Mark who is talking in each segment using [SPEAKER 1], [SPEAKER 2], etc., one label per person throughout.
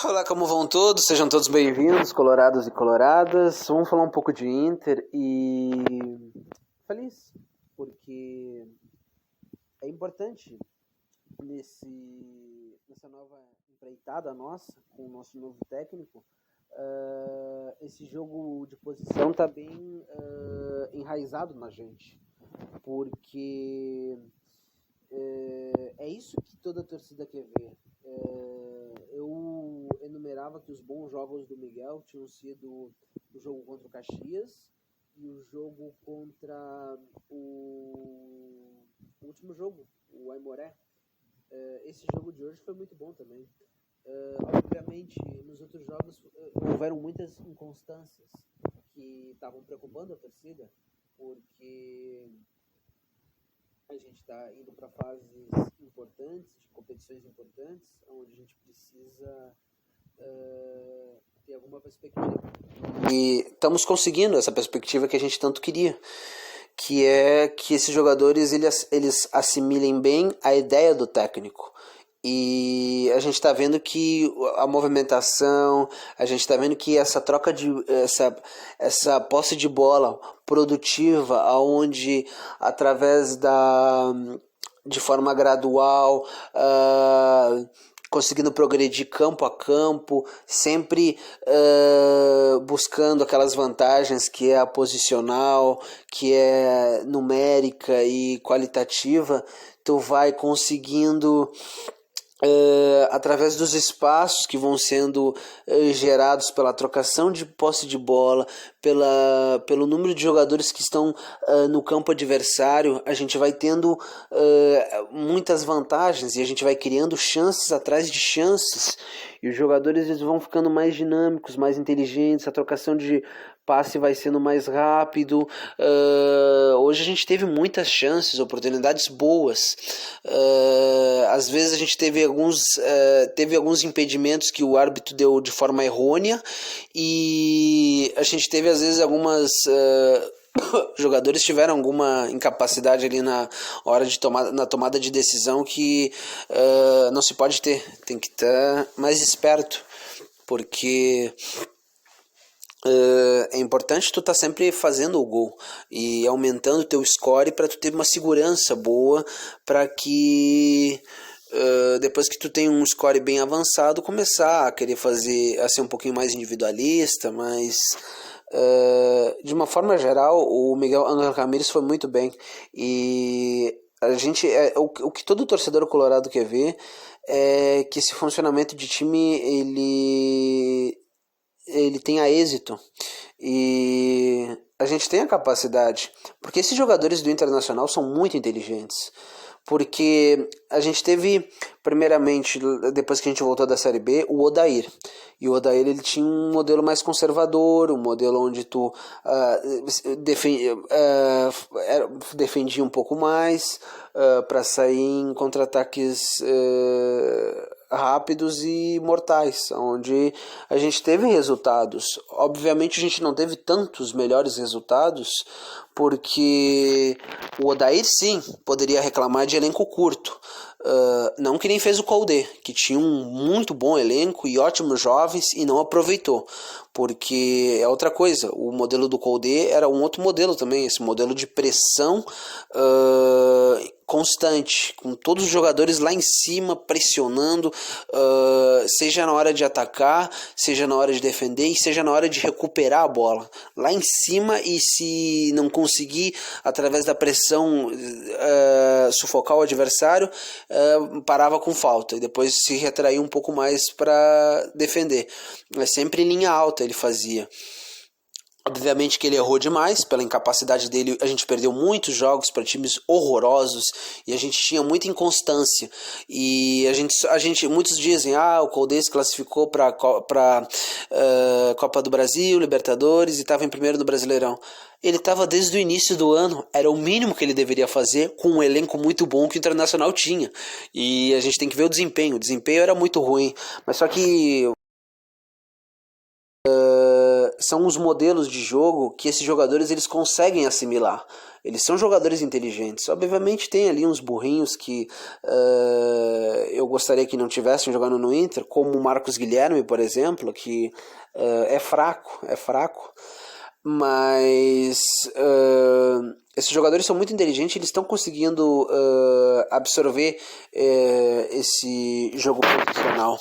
[SPEAKER 1] Olá, como vão todos? Sejam todos bem-vindos, colorados e coloradas. Vamos falar um pouco de Inter e feliz, porque é importante nessa nova empreitada nossa, com o nosso novo técnico, esse jogo de posição está bem enraizado na gente, porque é isso que toda torcida quer ver. Eu enumerava que os bons jogos do Miguel tinham sido o jogo contra o Caxias e o jogo contra o último jogo, o Aimoré. Esse jogo de hoje foi muito bom também. Obviamente, nos outros jogos houveram muitas inconstâncias que estavam preocupando a torcida, porque a gente está indo para fases importantes, de competições importantes, onde a gente precisa ter alguma perspectiva. E estamos conseguindo essa perspectiva que a gente tanto queria, que é que esses jogadores eles assimilem bem a ideia do técnico. E a gente está vendo que a movimentação, a gente está vendo que essa troca essa posse de bola produtiva, aonde através de forma gradual, conseguindo progredir campo a campo, sempre buscando aquelas vantagens que é a posicional, que é numérica e qualitativa, tu vai conseguindo através dos espaços que vão sendo gerados pela trocação de posse de bola, pelo número de jogadores que estão no campo adversário, a gente vai tendo muitas vantagens e a gente vai criando chances atrás de chances, e os jogadores eles vão ficando mais dinâmicos, mais inteligentes, a trocação de passe vai sendo mais rápido. Hoje a gente teve muitas chances, oportunidades boas. Às vezes a gente teve alguns impedimentos que o árbitro deu de forma errônea, e a gente teve às vezes algumas jogadores tiveram alguma incapacidade ali na hora na tomada de decisão que não se pode ter. Tem que estar mais esperto, porque é importante tu estar sempre fazendo o gol e aumentando o teu score para tu ter uma segurança boa, para que depois que tu tem um score bem avançado, começar a querer a ser um pouquinho mais individualista, mas de uma forma geral o Miguel Ángel Ramírez foi muito bem, e a gente o que todo torcedor colorado quer ver é que esse funcionamento de time ele tenha êxito, e a gente tem a capacidade, porque esses jogadores do Internacional são muito inteligentes, porque a gente teve, primeiramente, depois que a gente voltou da Série B, o Odair, e o Odair ele tinha um modelo mais conservador, um modelo onde tu defendia um pouco mais para sair em contra-ataques rápidos e mortais, onde a gente teve resultados. Obviamente a gente não teve tantos melhores resultados, porque o Odair sim poderia reclamar de elenco curto, não que nem fez o Koldé, que tinha um muito bom elenco e ótimos jovens e não aproveitou, porque é outra coisa, o modelo do Koldé era um outro modelo também, esse modelo de pressão constante, com todos os jogadores lá em cima pressionando, seja na hora de atacar, seja na hora de defender e seja na hora de recuperar a bola lá em cima, e se não conseguir através da pressão sufocar o adversário, parava com falta e depois se retraía um pouco mais para defender, mas sempre em linha alta ele fazia. Obviamente que ele errou demais, pela incapacidade dele a gente perdeu muitos jogos para times horrorosos e a gente tinha muita inconstância, e a gente muitos dizem, o Koldé se classificou para Copa do Brasil, Libertadores, e estava em primeiro do Brasileirão. Ele estava desde o início do ano, era o mínimo que ele deveria fazer com um elenco muito bom que o Internacional tinha, e a gente tem que ver o desempenho era muito ruim, mas só que são os modelos de jogo que esses jogadores eles conseguem assimilar. Eles são jogadores inteligentes. Obviamente tem ali uns burrinhos que eu gostaria que não tivessem jogando no Inter, como o Marcos Guilherme, por exemplo, que é fraco. Mas esses jogadores são muito inteligentes, eles estão conseguindo absorver esse jogo posicional,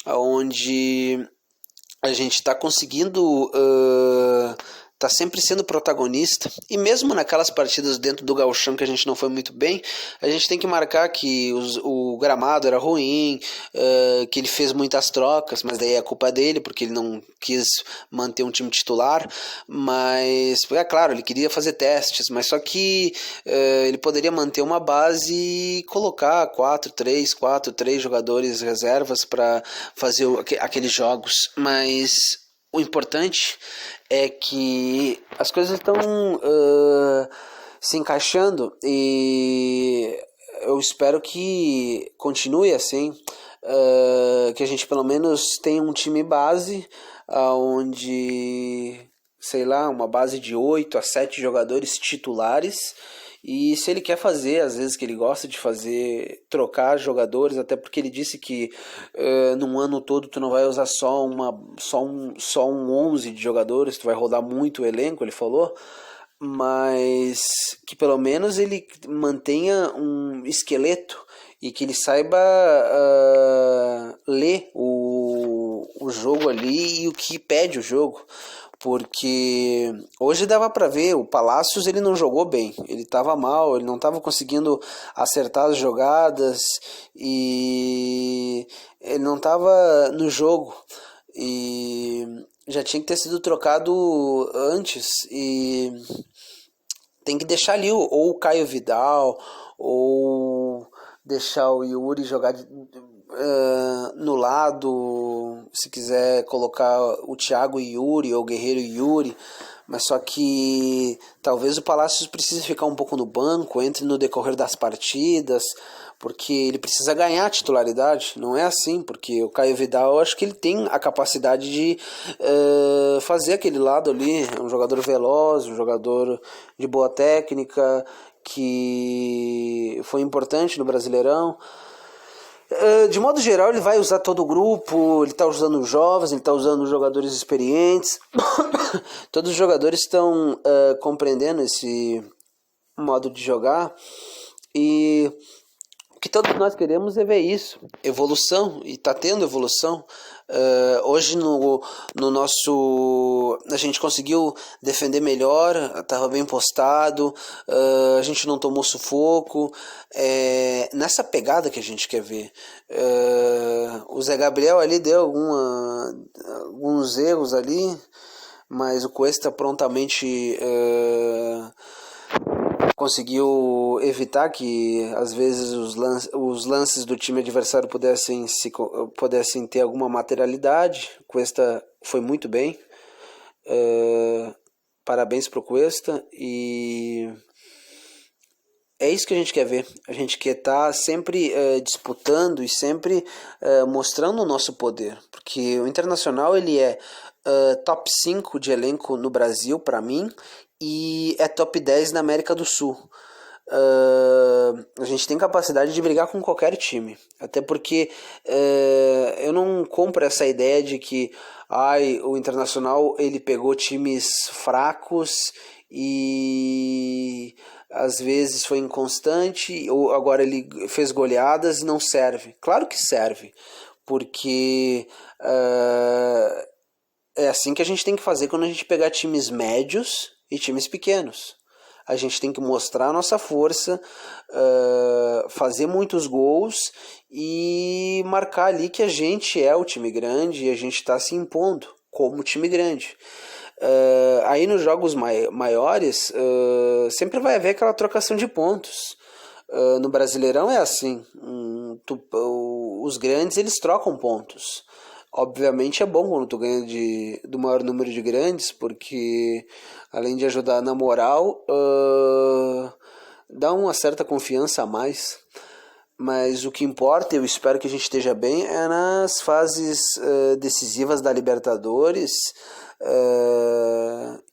[SPEAKER 1] onde a gente está conseguindo tá sempre sendo protagonista, e mesmo naquelas partidas dentro do gauchão que a gente não foi muito bem, a gente tem que marcar que o gramado era ruim, que ele fez muitas trocas, mas daí é culpa dele, porque ele não quis manter um time titular, mas é claro, ele queria fazer testes, mas só que ele poderia manter uma base e colocar 4-3 jogadores reservas para fazer aqueles jogos, mas o importante é que as coisas estão se encaixando, e eu espero que continue assim, que a gente pelo menos tenha um time base onde, sei lá, uma base de 8 a 7 jogadores titulares. E se ele quer fazer, às vezes que ele gosta de fazer, trocar jogadores, até porque ele disse que num ano todo tu não vai usar só um 11 de jogadores, tu vai rodar muito o elenco, ele falou, mas que pelo menos ele mantenha um esqueleto e que ele saiba ler o jogo ali e o que pede o jogo. Porque hoje dava para ver, o Palácios ele não jogou bem, ele estava mal, ele não estava conseguindo acertar as jogadas e ele não estava no jogo, e já tinha que ter sido trocado antes, e tem que deixar ali ou o Caio Vidal ou deixar o Yuri jogar no lado, se quiser colocar o Thiago Yuri ou o Guerreiro Yuri, mas só que talvez o Palácios precise ficar um pouco no banco, entre no decorrer das partidas, porque ele precisa ganhar a titularidade. Não é assim, porque o Caio Vidal, eu acho que ele tem a capacidade de fazer aquele lado ali, é um jogador veloz, um jogador de boa técnica, que foi importante no Brasileirão. De modo geral, ele vai usar todo o grupo, ele está usando os jovens, ele está usando os jogadores experientes. Todos os jogadores estão compreendendo esse modo de jogar, e o que todos nós queremos é ver isso, evolução, e está tendo evolução. Hoje no nosso, a gente conseguiu defender melhor, estava bem postado, a gente não tomou sufoco, nessa pegada que a gente quer ver. O Zé Gabriel ali deu alguns erros ali, mas o Cuesta prontamente conseguiu evitar que às vezes os lances do time adversário pudessem ter alguma materialidade. Cuesta foi muito bem, parabéns pro Cuesta, e é isso que a gente quer ver. A gente quer estar sempre disputando e sempre mostrando o nosso poder, porque o Internacional ele é top 5 de elenco no Brasil para mim, e é top 10 na América do Sul. A gente tem capacidade de brigar com qualquer time, até porque eu não compro essa ideia de que o Internacional ele pegou times fracos e às vezes foi inconstante, ou agora ele fez goleadas e não serve. Claro que serve, porque é assim que a gente tem que fazer quando a gente pegar times médios e times pequenos. A gente tem que mostrar a nossa força, fazer muitos gols e marcar ali que a gente é o time grande e a gente está se impondo como time grande. Aí nos jogos maiores sempre vai haver aquela trocação de pontos. No Brasileirão é assim, os grandes eles trocam pontos. Obviamente é bom quando tu ganha do maior número de grandes, porque além de ajudar na moral, dá uma certa confiança a mais. Mas o que importa, eu espero que a gente esteja bem, é nas fases decisivas da Libertadores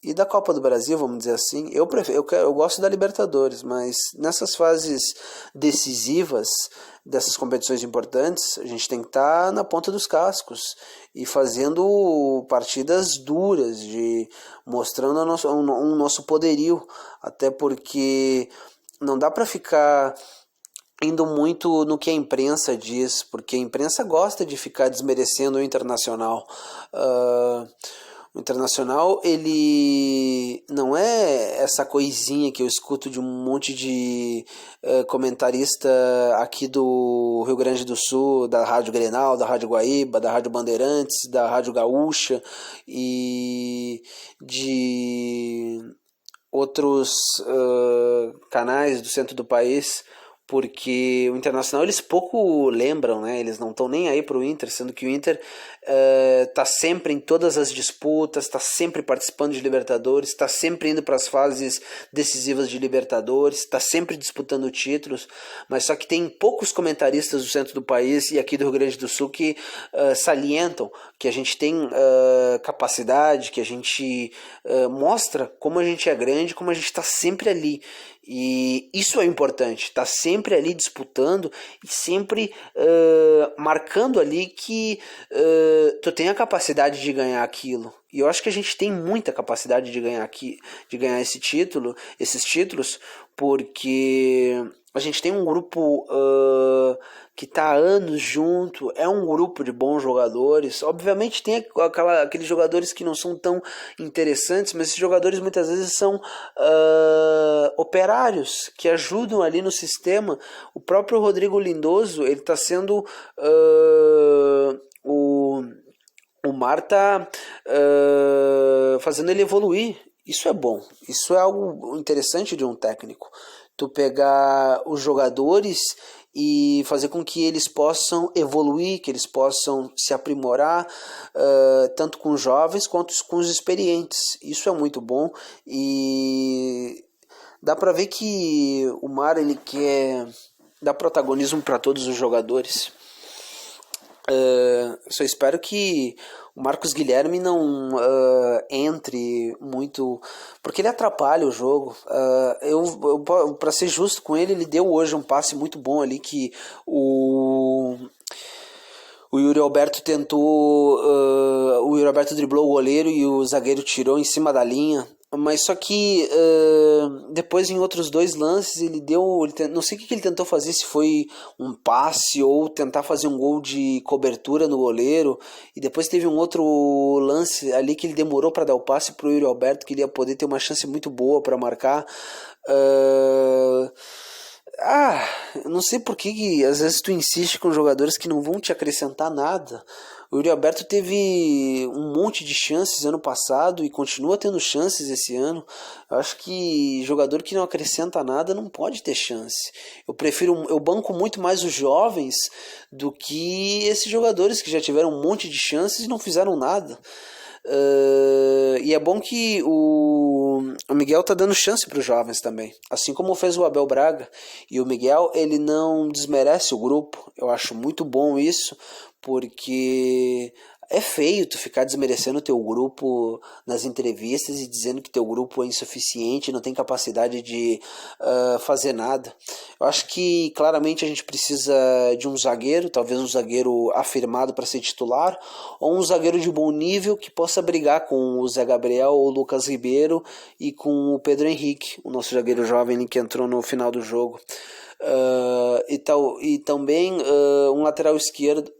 [SPEAKER 1] e da Copa do Brasil, vamos dizer assim. Eu gosto da Libertadores, mas nessas fases decisivas dessas competições importantes, a gente tem que estar na ponta dos cascos e fazendo partidas duras, mostrando um nosso poderio, até porque não dá para ficar indo muito no que a imprensa diz, porque a imprensa gosta de ficar desmerecendo o Internacional. O Internacional, ele não é essa coisinha que eu escuto de um monte de comentarista aqui do Rio Grande do Sul, da Rádio Grenal, da Rádio Guaíba, da Rádio Bandeirantes, da Rádio Gaúcha e de outros canais do centro do país, porque o Internacional eles pouco lembram, né? Eles não estão nem aí pro Inter, sendo que o Inter tá sempre em todas as disputas, está sempre participando de Libertadores, está sempre indo para as fases decisivas de Libertadores, está sempre disputando títulos, mas só que tem poucos comentaristas do centro do país e aqui do Rio Grande do Sul que salientam que a gente tem capacidade, que a gente mostra como a gente é grande, como a gente está sempre ali. E isso é importante, tá sempre ali disputando e sempre marcando ali que tu tem a capacidade de ganhar aquilo. E eu acho que a gente tem muita capacidade de ganhar esses títulos, porque a gente tem um grupo que está há anos junto, é um grupo de bons jogadores. Obviamente tem aqueles jogadores que não são tão interessantes, mas esses jogadores muitas vezes são operários que ajudam ali no sistema. O próprio Rodrigo Lindoso, ele está sendo o Mar está fazendo ele evoluir. Isso é bom, isso é algo interessante de um técnico. Tu pegar os jogadores e fazer com que eles possam evoluir, que eles possam se aprimorar, tanto com os jovens quanto com os experientes. Isso é muito bom e dá para ver que o Mar ele quer dar protagonismo para todos os jogadores. Só espero que o Marcos Guilherme não entre muito, porque ele atrapalha o jogo. Para ser justo com ele, ele deu hoje um passe muito bom ali que o Yuri Alberto o Yuri Alberto driblou o goleiro e o zagueiro tirou em cima da linha. Mas só que depois em outros dois lances não sei o que ele tentou fazer, se foi um passe ou tentar fazer um gol de cobertura no goleiro, e depois teve um outro lance ali que ele demorou para dar o passe pro Yuri Alberto, que ele ia poder ter uma chance muito boa para marcar. Eu não sei por que às vezes tu insiste com jogadores que não vão te acrescentar nada. O Yuri Alberto teve um monte de chances ano passado e continua tendo chances esse ano. Eu acho que jogador que não acrescenta nada não pode ter chance. Eu banco muito mais os jovens do que esses jogadores que já tiveram um monte de chances e não fizeram nada. E é bom que o Miguel tá dando chance para os jovens também, assim como fez o Abel Braga. E o Miguel, ele não desmerece o grupo. Eu acho muito bom isso, porque é feio tu ficar desmerecendo o teu grupo nas entrevistas e dizendo que teu grupo é insuficiente, não tem capacidade de fazer nada. Eu acho que claramente a gente precisa de um zagueiro, talvez um zagueiro afirmado para ser titular, ou um zagueiro de bom nível que possa brigar com o Zé Gabriel ou o Lucas Ribeiro e com o Pedro Henrique, o nosso zagueiro jovem que entrou no final do jogo. E também um lateral esquerdo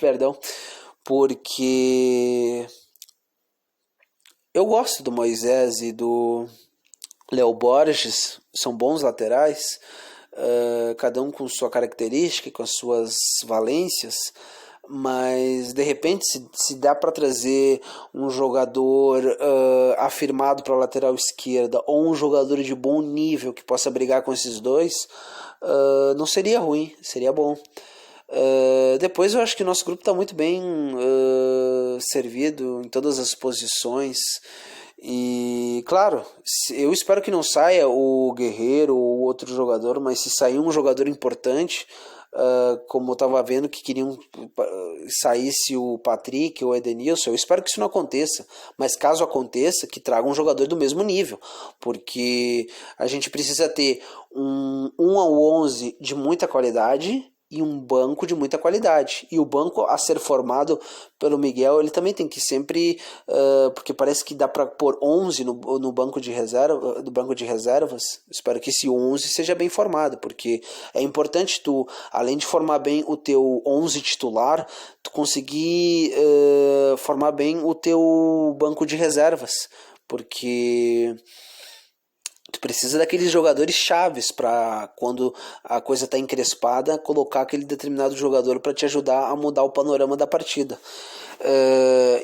[SPEAKER 1] perdão, porque eu gosto do Moisés e do Léo Borges, são bons laterais, cada um com sua característica e com as suas valências, mas de repente se dá para trazer um jogador afirmado para a lateral esquerda ou um jogador de bom nível que possa brigar com esses dois, não seria ruim, seria bom. Depois eu acho que nosso grupo está muito bem servido em todas as posições. E claro, eu espero que não saia o Guerreiro ou outro jogador, mas se sair um jogador importante, como eu estava vendo que queriam saísse o Patrick ou o Edenilson, eu espero que isso não aconteça, mas caso aconteça, que traga um jogador do mesmo nível, porque a gente precisa ter um ao 11 de muita qualidade e um banco de muita qualidade. E o banco a ser formado pelo Miguel, ele também tem que sempre, porque parece que dá para pôr 11 no banco de reserva, do banco de reservas. Espero que esse 11 seja bem formado, porque é importante tu, além de formar bem o teu 11 titular, tu conseguir formar bem o teu banco de reservas, porque tu precisa daqueles jogadores chaves para quando a coisa está encrespada, colocar aquele determinado jogador para te ajudar a mudar o panorama da partida.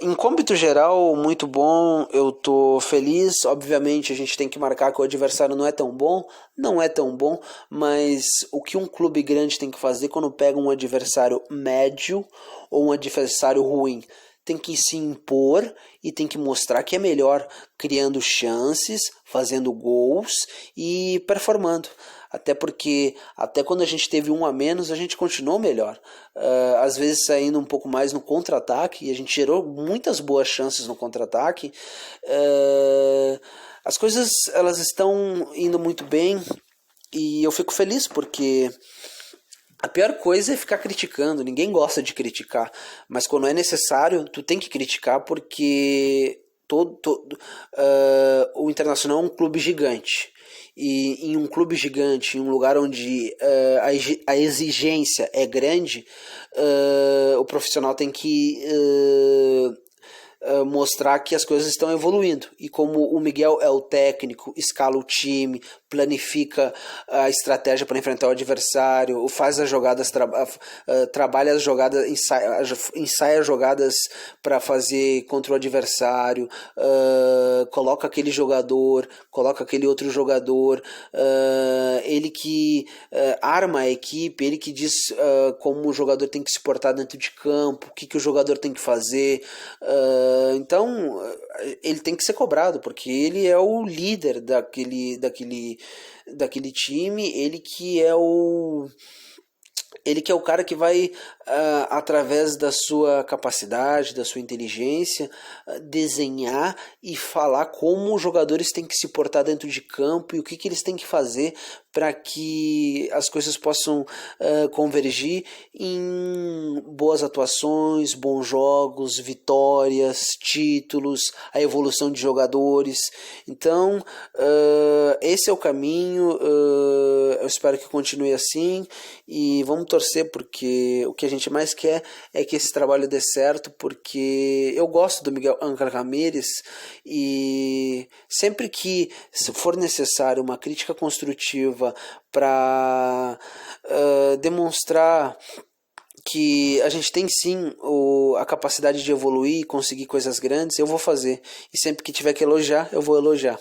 [SPEAKER 1] Em cômbito geral, muito bom, eu tô feliz. Obviamente a gente tem que marcar que o adversário não é tão bom, não é tão bom, mas o que um clube grande tem que fazer quando pega um adversário médio ou um adversário ruim? Tem que se impor e tem que mostrar que é melhor, criando chances, fazendo gols e performando. Até porque, até quando a gente teve um a menos, a gente continuou melhor. Às vezes saindo um pouco mais no contra-ataque, e a gente gerou muitas boas chances no contra-ataque. As coisas elas estão indo muito bem e eu fico feliz porque a pior coisa é ficar criticando. Ninguém gosta de criticar, mas quando é necessário, tu tem que criticar porque o Internacional é um clube gigante. E em um clube gigante, em um lugar onde a exigência é grande, o profissional tem que mostrar que as coisas estão evoluindo. E como o Miguel é o técnico, escala o time, planifica a estratégia para enfrentar o adversário, faz as jogadas, trabalha as jogadas, ensaia jogadas para fazer contra o adversário, coloca aquele jogador, coloca aquele outro jogador, ele que arma a equipe, ele que diz como o jogador tem que se portar dentro de campo, o que o jogador tem que fazer. Então ele tem que ser cobrado, porque ele é o líder daquele time, ele que é o cara que vai, através da sua capacidade, da sua inteligência, desenhar e falar como os jogadores têm que se portar dentro de campo e o que eles têm que fazer para que as coisas possam convergir em boas atuações, bons jogos, vitórias, títulos, a evolução de jogadores. Então, esse é o caminho. Eu espero que continue assim e vamos torcer, porque o que a gente mais quer é que esse trabalho dê certo, porque eu gosto do Miguel Ángel Ramírez e sempre que for necessário uma crítica construtiva para demonstrar que a gente tem sim a capacidade de evoluir e conseguir coisas grandes, eu vou fazer. E sempre que tiver que elogiar, eu vou elogiar.